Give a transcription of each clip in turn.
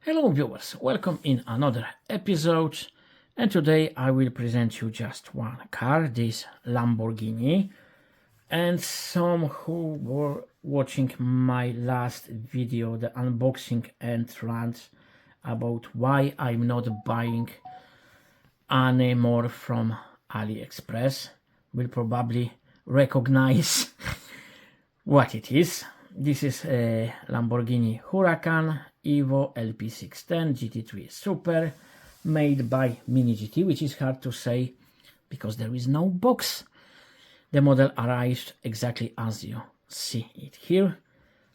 Hello viewers, welcome in another episode, and today I will present you just one car, this Lamborghini. And some who were watching my last video, the unboxing and rant about why I'm not buying any more from AliExpress, will probably recognize what it is. This is a Lamborghini Huracan Evo LP610 GT3 Super, made by Mini GT, which is hard to say because there is no box. The model arrived exactly as you see it here.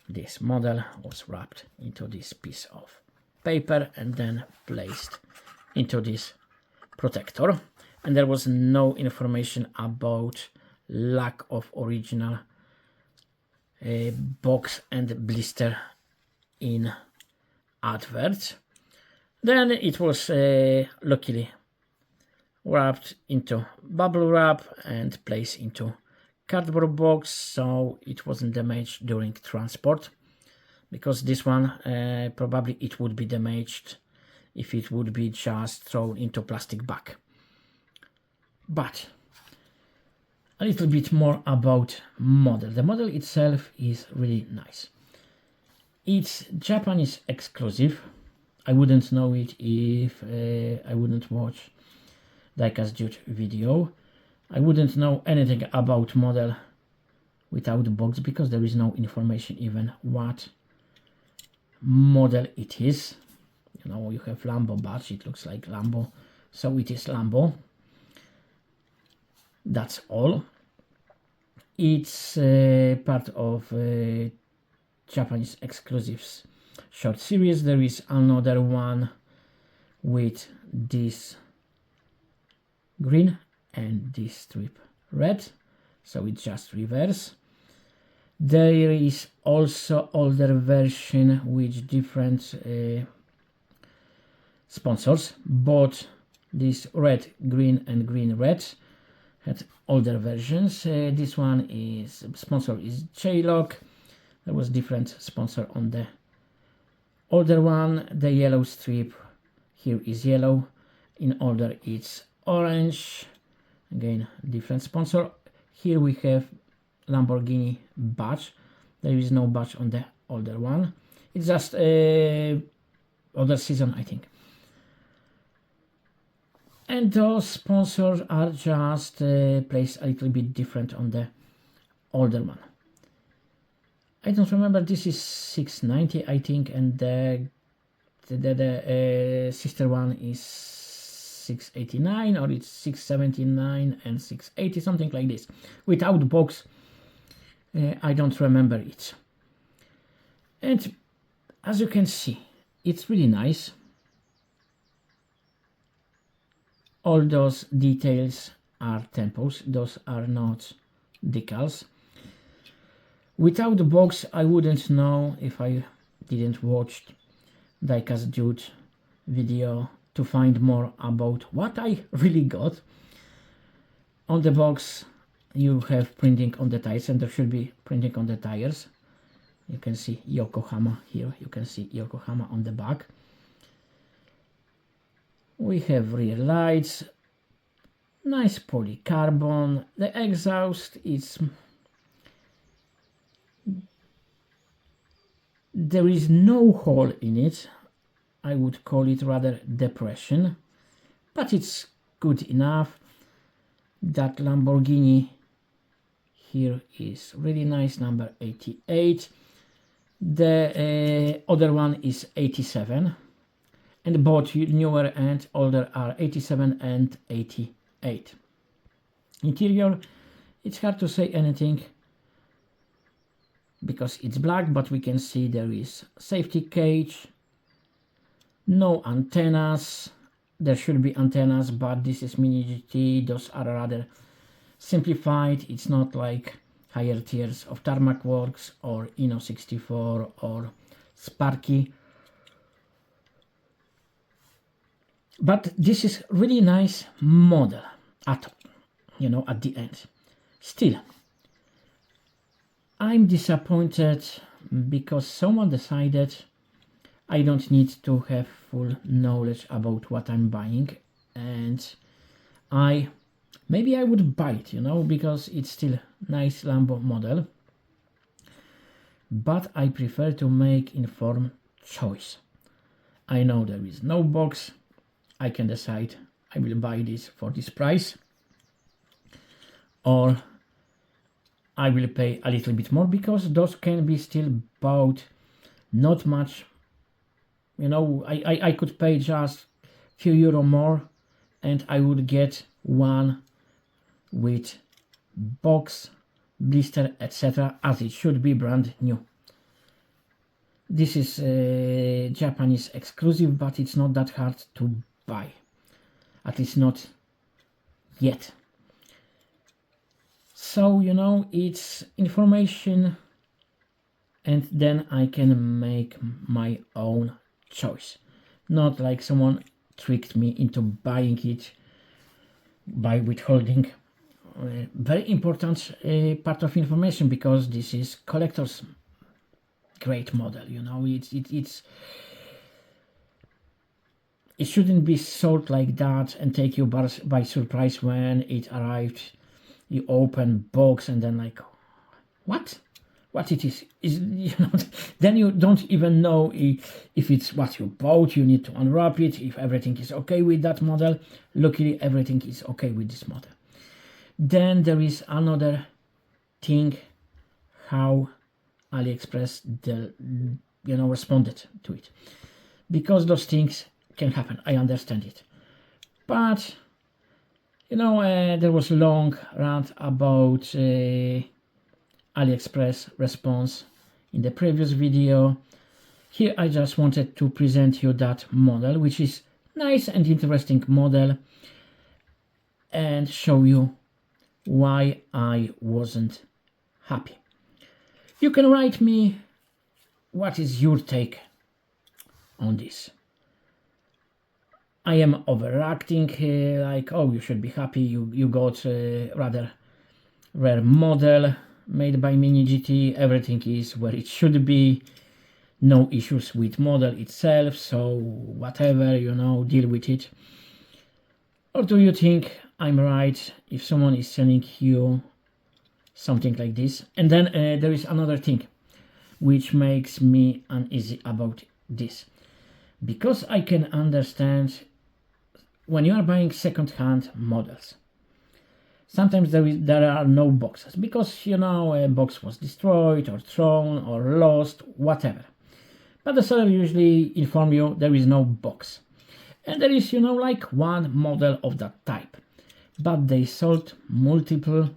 This model was wrapped into this piece of paper and then placed into this protector, and there was no information about lack of original box and blister in advert. Then it was luckily wrapped into bubble wrap and placed into cardboard box, so it wasn't damaged during transport, because this one probably it would be damaged if it would be just thrown into plastic bag. But a little bit more about model. The model itself is really nice. It's Japanese exclusive. I wouldn't know it if I wouldn't watch Diecast Dude video. I wouldn't know anything about model without the box, because there is no information even what model it is. You know, you have Lambo badge, it looks like Lambo, so it is Lambo. That's all. It's part of Japanese exclusives short series. There is another one with this green and this strip red, so it's just reverse. There is also older version with different sponsors, both this red green and green red had older versions. This one is sponsor is J-Lock. There was different sponsor on the older one. The yellow strip here is yellow, in older it's orange, again different sponsor. Here we have Lamborghini badge. There is no badge on the older one, it's just older season, I think. And those sponsors are just placed a little bit different on the older one. I don't remember, this is 690 I think, and the sister one is 689, or it's 679 and 680, something like this. Without box, I don't remember it. And as you can see, it's really nice. All those details are tempos, those are not decals. Without the box, I wouldn't know, if I didn't watch Diecast Dude video to find more about what I really got. On the box you have printing on the tires, and there should be printing on the tires. You can see Yokohama here, you can see Yokohama on the back. We have rear lights, nice polycarbon. The exhaust is, there is no hole in it. I would call it rather depression, but it's good enough. That Lamborghini here is really nice, number 88. The other one is 87. And both newer and older are 87 and 88. Interior, it's hard to say anything because it's black, but we can see there is safety cage, no antennas. There should be antennas, but this is Mini GT, those are rather simplified. It's not like higher tiers of Tarmac Works or Inno 64 or Sparky. But this is really nice model at the end. Still, I'm disappointed because someone decided I don't need to have full knowledge about what I'm buying, and maybe I would buy it, you know, because it's still nice Lambo model, but I prefer to make informed choice. I know there is no box. I can decide I will buy this for this price, or I will pay a little bit more, because those can be still bought not much. You know, I could pay just few euro more and I would get one with box, blister, etc., as it should be brand new. This is a Japanese exclusive, but it's not that hard to buy, at least not yet. So, you know, it's information, and then I can make my own choice, not like someone tricked me into buying it by withholding very important part of information, because this is collector's great model, you know. It shouldn't be sold like that and take you by surprise when it arrived. You open box and then like, what it is, you know, then you don't even know if it's what you bought. You need to unwrap it, if everything is okay with that model. Luckily everything is okay with this model. Then there is another thing, how AliExpress responded to it, because those things can happen. I understand it, but you know, there was a long rant about AliExpress response in the previous video. Here I just wanted to present you that model, which is nice and interesting model, and show you why I wasn't happy. You can write me what is your take on this. I am overacting, like, oh, you should be happy, you got a rather rare model made by Mini GT, everything is where it should be, no issues with model itself, so whatever, you know, deal with it. Or do you think I'm right if someone is selling you something like this? And then there is another thing which makes me uneasy about this, because I can understand when you are buying second-hand models, sometimes there are no boxes, because, you know, a box was destroyed or thrown or lost, whatever. But the seller usually inform you there is no box. And there is, you know, like one model of that type. But they sold multiple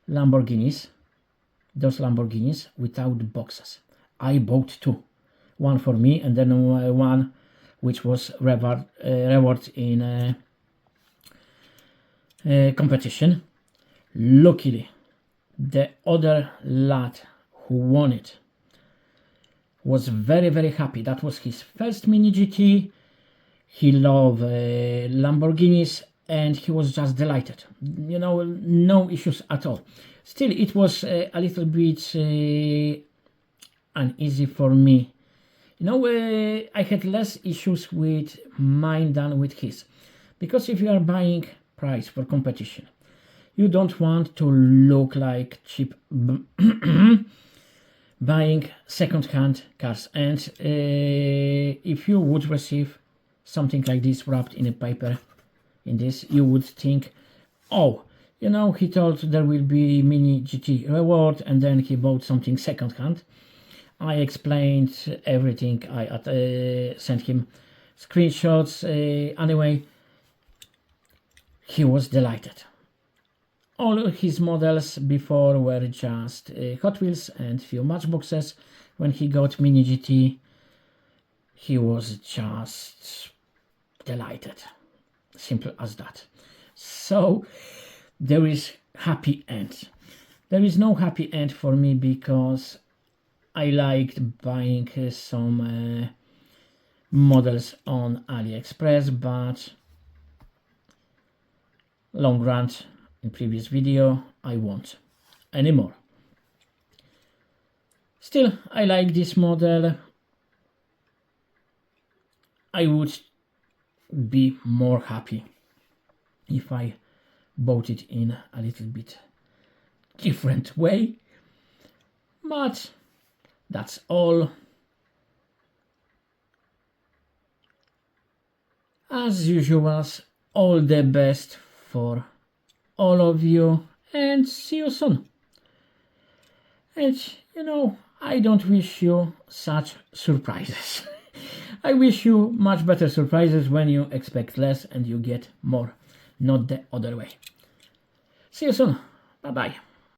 Lamborghinis, those Lamborghinis without boxes. I bought two. One for me and then one which was reward in a competition. Luckily, the other lad who won it was very, very happy. That was his first Mini GT. He loved Lamborghinis and he was just delighted. You know, no issues at all. Still, it was a little bit uneasy for me. You know, I had less issues with mine than with his. Because if you are buying price for competition, you don't want to look like cheap buying second-hand cars. And if you would receive something like this wrapped in a paper, in this, you would think, oh, you know, he thought there will be Mini GT reward and then he bought something second-hand. I explained everything. I sent him screenshots. Anyway, he was delighted. All his models before were just Hot Wheels and few Matchboxes. When he got Mini GT, he was just delighted. Simple as that. So there is happy end. There is no happy end for me, because I liked buying some models on AliExpress, but long rant in previous video, I won't anymore. Still, I like this model. I would be more happy if I bought it in a little bit different way, but that's all. As usual, all the best for all of you and see you soon. And you know, I don't wish you such surprises. I wish you much better surprises when you expect less and you get more, not the other way. See you soon. Bye bye.